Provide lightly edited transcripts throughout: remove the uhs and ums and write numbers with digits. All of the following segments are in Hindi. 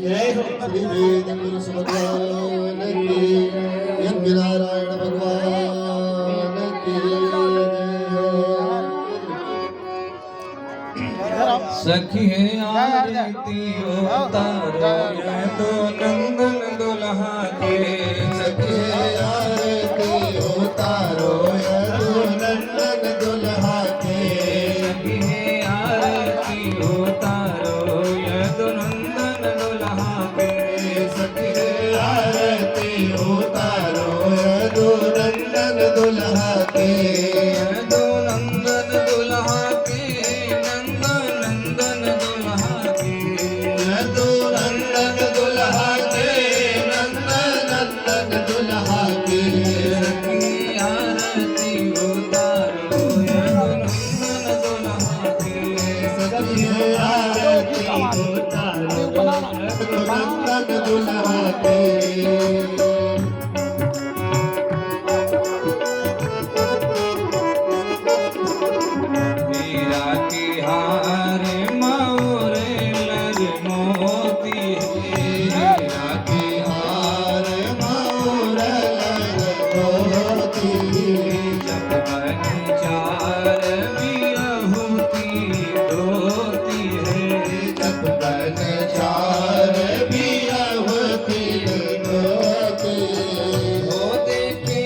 जय हो श्री वेद गुरु भगवान की यज्ञ नारायण भगवान की सखी है आरती उतारो ये तो नंदन दुल्हा के सखी है आरती उतारो ये तो नंदन दुल्हा के सखी है आरती उतारो ये तो नंदन दुल्हा के सखी है आरती उतारो ये तो नंदन दुल्हा के ये तो नंदन दुल्हा के नंदन नंदन दुल्हा के ये तो नंदन दुल्हा के नंदन नंदन दुल्हा के सखी आरती उतारो ये तो नंदन दुल्हा के सखी है आरती उतारो नंदन दुल्हा के हीरा की हार मोरे लग मोती हीरा की हार मोर लगोती जब बन चार बियाहुती धोती है जब बन चार बियाहुती धोती वो देखे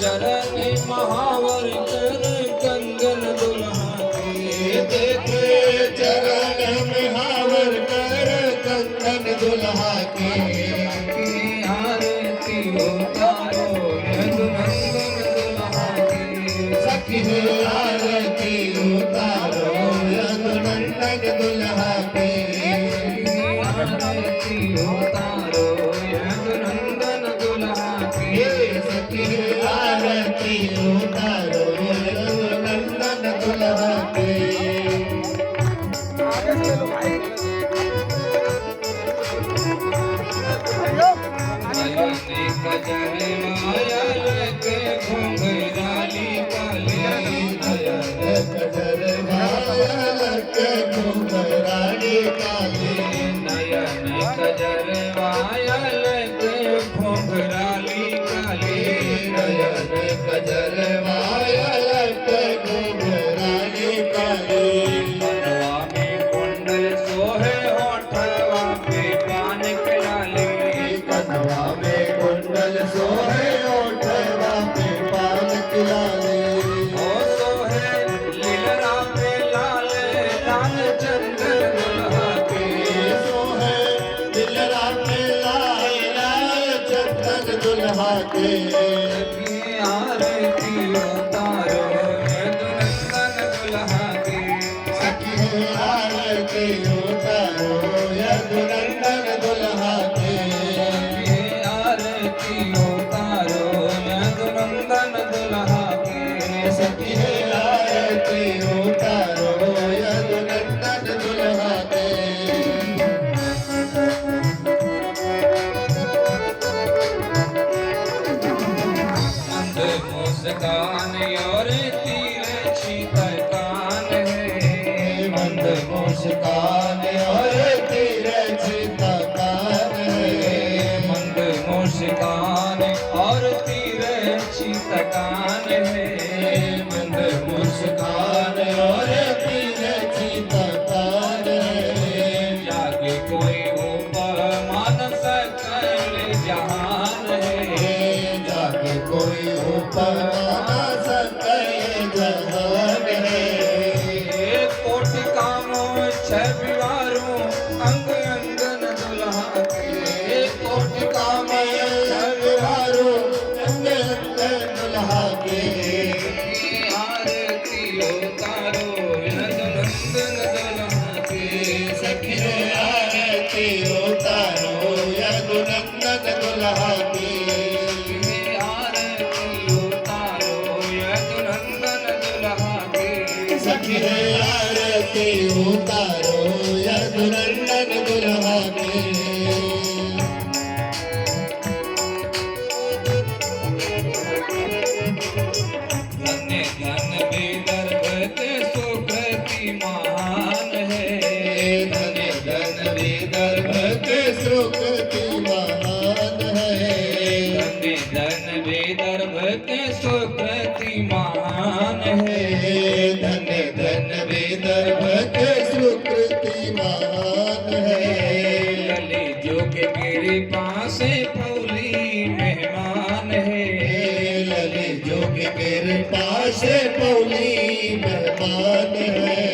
चरण महावर कर कंगन दुल्हा के देखे चरण में हावर कर कंगन दुल्हा के की आरती उतारो यदुनंदन दुल्हा के सखी है आरती उतारो यदुनंदन दुल्हा के आरती उतारो यदुनंदन दुल्हा के सखी है आरती उतारो यदुनंदन दुल्हा के नयने कजर माया के घुंघराली काले नयन कजर घायल के घुंघराली काले नयन कजर माया के घुंघराली काले नयन कजर मायल के घुंघराली काले मनवा में कुंडल सोहे होठवा पे पान खिलाले कनवा में कुंडल सोहे ओठवा पे पान खिलाले ओ सोहे लीलरा पे लाल लाल चंदन दुल्हा के सोहे दिलरा में लाल लाल चंदन दुल्हा के सखी आरती उतारो यदुनंदन दुल्हा के सखी है आरती उतारो यदुनंदन दुल्हा के सखी आरती उतारो यदुनंदन दुल्हा के सखी है आरती उतारो यदुनंदन दुल्हा के मंद मुस्कान और तीर छितकान है मंद मुस्कान और तिरछी तकान है मंद मुस्कान और तीर छितकान है मंद मुस्कान और तिरछी तकान है जाके कोई ऊपर मान सकल जहान है जाके कोई ऊपर आ सके जहान है कोटि कामों छह बिवारों अंग अंगन दुल्हा के कोटि कामय सर्वारो अंग अंग दुल्हा के आरती उतारो यदुनंदन दुल्हा के सखी है आरती उतारो यदुनंदन दुल्हा की आरती उतारो यदुनंदन दुल्हा के सखी है आरती उतारो यदुनंदन दुल्हा की धन्य धन विदर्भ के सुकृति महान है धन धन विदर्भ के है। धन्य धन्य विदर्भ के सुकृति महान है। लली जोग कृपा से पौली मेहमान है। लली जोग कृपा से पौली मेहमान है।